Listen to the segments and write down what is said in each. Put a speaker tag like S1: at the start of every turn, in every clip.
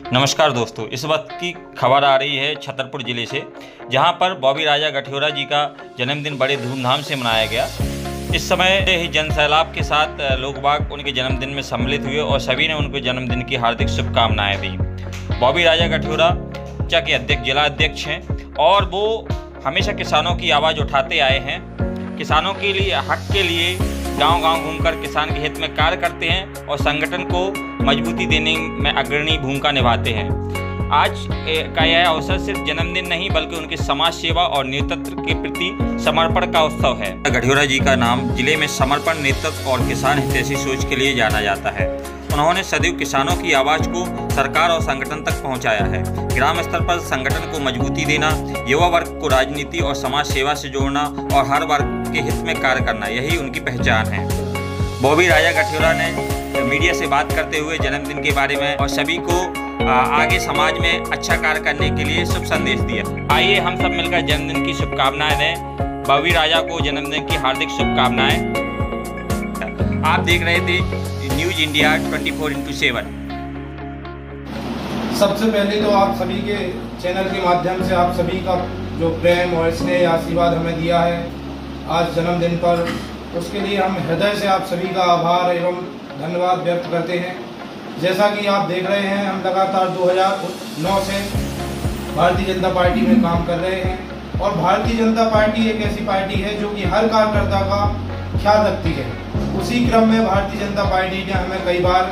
S1: नमस्कार दोस्तों, इस वक्त की खबर आ रही है छतरपुर ज़िले से, जहां पर बॉबी राजा गठियोरा जी का जन्मदिन बड़े धूमधाम से मनाया गया। इस समय ही जनसैलाब के साथ लोग बाग उनके जन्मदिन में सम्मिलित हुए और सभी ने उनके जन्मदिन की हार्दिक शुभकामनाएं दी। बॉबी राजा गठियोरा चा के अध्यक्ष जिला अध्यक्ष हैं और वो हमेशा किसानों की आवाज़ उठाते आए हैं। किसानों के लिए, हक के लिए गांव-गांव घूमकर किसान के हित में कार्य करते हैं और संगठन को मजबूती देने में अग्रणी भूमिका निभाते हैं। आज का यह अवसर सिर्फ जन्मदिन नहीं बल्कि उनकी समाज सेवा और नेतृत्व के प्रति समर्पण का उत्सव है। गठियोरा जी का नाम जिले में समर्पण, नेतृत्व और किसान हितैषी सोच के लिए जाना जाता है। उन्होंने सदैव किसानों की आवाज़ को सरकार और संगठन तक पहुंचाया है। ग्राम स्तर पर संगठन को मजबूती देना, युवा वर्ग को राजनीति और समाज सेवा से जोड़ना और हर वर्ग के हित में कार्य करना, यही उनकी पहचान है। बॉबी राजा गठियोरा ने मीडिया से बात करते हुए जन्मदिन के बारे में और सभी को आगे समाज में अच्छा कार्य करने के लिए शुभ संदेश दिया। आइए हम सब मिलकर जन्मदिन की शुभकामनाएं दें। बॉबी राजा को जन्मदिन की हार्दिक शुभकामनाएं। आप देख रहे थे न्यूज इंडिया 24x7।
S2: सबसे पहले तो आप सभी के चैनल के माध्यम से आप सभी का जो प्रेम और स्नेह आशीर्वाद हमें दिया है आज जन्मदिन पर, उसके लिए हम हृदय से आप सभी का आभार एवं धन्यवाद व्यक्त करते हैं। जैसा कि आप देख रहे हैं, हम लगातार 2009 से भारतीय जनता पार्टी में काम कर रहे हैं और भारतीय जनता पार्टी एक ऐसी पार्टी है जो कि हर कार्यकर्ता का ख्याल रखती है। उसी क्रम में भारतीय जनता पार्टी ने हमें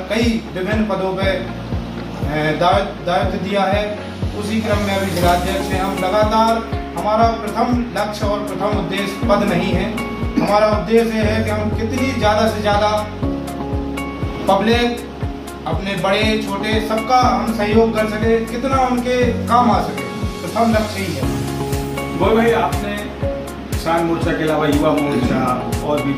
S2: कई विभिन्न पदों पर दायित्व दिया है। उसी क्रम में अभी जिलाध्यक्ष हैं हम। लगातार हमारा प्रथम लक्ष्य और प्रथम उद्देश्य पद नहीं है। हमारा उद्देश्य है कि हम कितनी ज़्यादा से ज़्यादा पब्लिक, अपने बड़े छोटे सबका हम सहयोग कर सके, कितना उनके काम आ सके। प्रथम लक्ष्य ही है।
S3: बोल भाई, आपने किसान मोर्चा के अलावा युवा मोर्चा और भी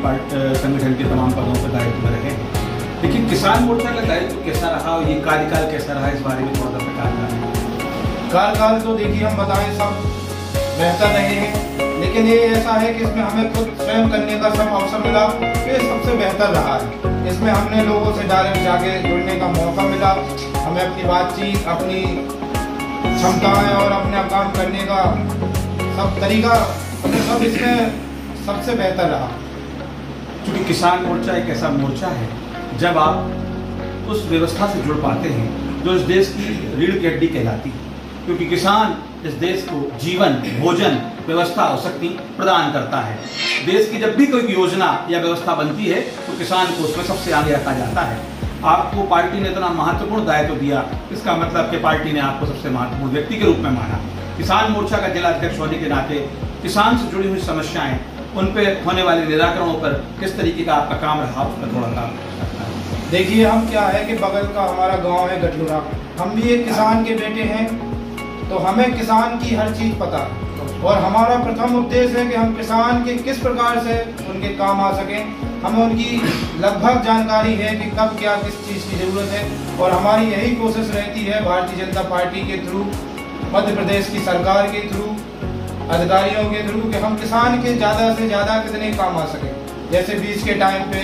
S3: संगठन के तमाम पदों पर दायित्व में रहे हैं, लेकिन किसान मोर्चा का दायित्व कैसा रहा और ये कार्यकाल कैसा रहा, इस बारे में थोड़ा सा प्रकाश डालें।
S2: कार्यकाल तो देखिए हम बताएं सब बेहतर रहे हैं, लेकिन ये ऐसा है कि इसमें हमें खुद स्वयं करने का सब अवसर मिला, ये सबसे बेहतर रहा है। इसमें हमने लोगों से डायरेक्ट जाके जुड़ने का मौका मिला। हमें अपनी बातचीत, अपनी क्षमताएं और अपना काम करने का सब तरीका, सब इसमें सबसे बेहतर रहा।
S3: क्योंकि किसान मोर्चा एक ऐसा मोर्चा है जब आप उस व्यवस्था से जुड़ पाते हैं जो इस देश की रीढ़ की हड्डी कहलाती है, क्योंकि किसान इस देश को जीवन, भोजन, व्यवस्था और शक्ति प्रदान करता है। देश की जब भी कोई योजना या व्यवस्था बनती है तो किसान को उसमें सबसे आगे रखा जाता है। आपको पार्टी ने इतना महत्वपूर्ण दायित्व दिया, इसका मतलब कि पार्टी ने आपको सबसे महत्वपूर्ण व्यक्ति के रूप में माना। किसान मोर्चा का जिला अध्यक्ष होने के नाते किसान से जुड़ी हुई समस्याएं, उन पर होने वाले निराकरणों पर किस तरीके का आपका काम रहा, उस पर थोड़ा सा
S2: देखिए। हम क्या है कि बगल का हमारा गाँव है गठियोरा, हम भी एक किसान के बेटे हैं, तो हमें किसान की हर चीज़ पता है और हमारा प्रथम उद्देश्य है कि हम किसान के किस प्रकार से उनके काम आ सकें। हमें उनकी लगभग जानकारी है कि कब क्या किस चीज़ की ज़रूरत है और हमारी यही कोशिश रहती है भारतीय जनता पार्टी के थ्रू, मध्य प्रदेश की सरकार के थ्रू, अधिकारियों के थ्रू, कि हम किसान के ज़्यादा से ज़्यादा कितने काम आ सकें। जैसे बीच के टाइम पे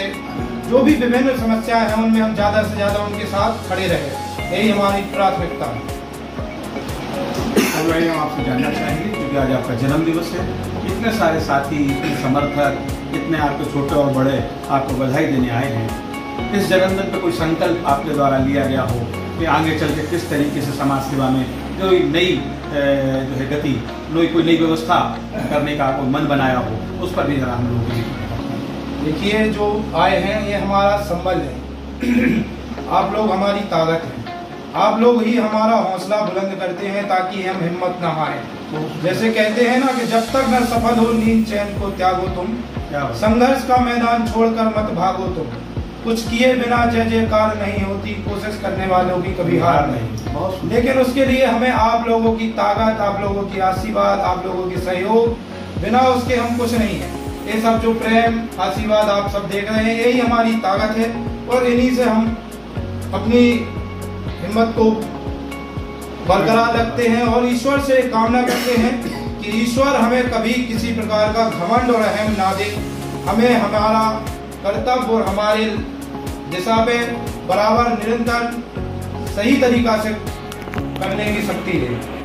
S2: जो भी विभिन्न समस्याएँ हैं उनमें हम ज़्यादा से ज़्यादा उनके साथ खड़े रहें, यही हमारी प्राथमिकता है।
S3: हम आपसे जानना चाहेंगे, क्योंकि आज आपका जन्म दिवस है, इतने सारे साथी, इतने समर्थक, इतने आपके छोटे और बड़े आपको बधाई देने आए हैं। इस जन्मदिन पर कोई संकल्प आपके द्वारा लिया गया हो कि आगे चल के किस तरीके से समाज सेवा में कोई नई जो है गति, कोई नई व्यवस्था करने का कोई मन बनाया हो, उस पर भी जरा हम लोगों को
S2: देखिए। जो आए हैं ये हमारा संबल है। आप लोग हमारी ताकत हैं, आप लोग ही हमारा हौसला बुलंद करते हैं ताकि हम हिम्मत ना हारें। जैसे कहते हैं ना कि जब तक न सफल हो नींद चैन को त्यागो तुम, संघर्ष का मैदान छोड़कर मत भागो तुम, कुछ किए बिना जय जयकार नहीं होती, कोशिश करने वालों की कभी हार नहीं। लेकिन उसके लिए हमें आप लोगों की ताकत, आप लोगों की आशीर्वाद, आप लोगों की सहयोग, बिना उसके हम कुछ नहीं है। ये सब जो प्रेम आशीर्वाद आप सब देख रहे हैं, यही हमारी ताकत है और इन्हीं से हम अपनी हिम्मत को बरकरार रखते हैं और ईश्वर से कामना करते हैं कि ईश्वर हमें कभी किसी प्रकार का घमंड और अहम ना दे। हमें हमारा कर्तव्य और हमारे दिशा पे बराबर निरंतर सही तरीका से करने की शक्ति है।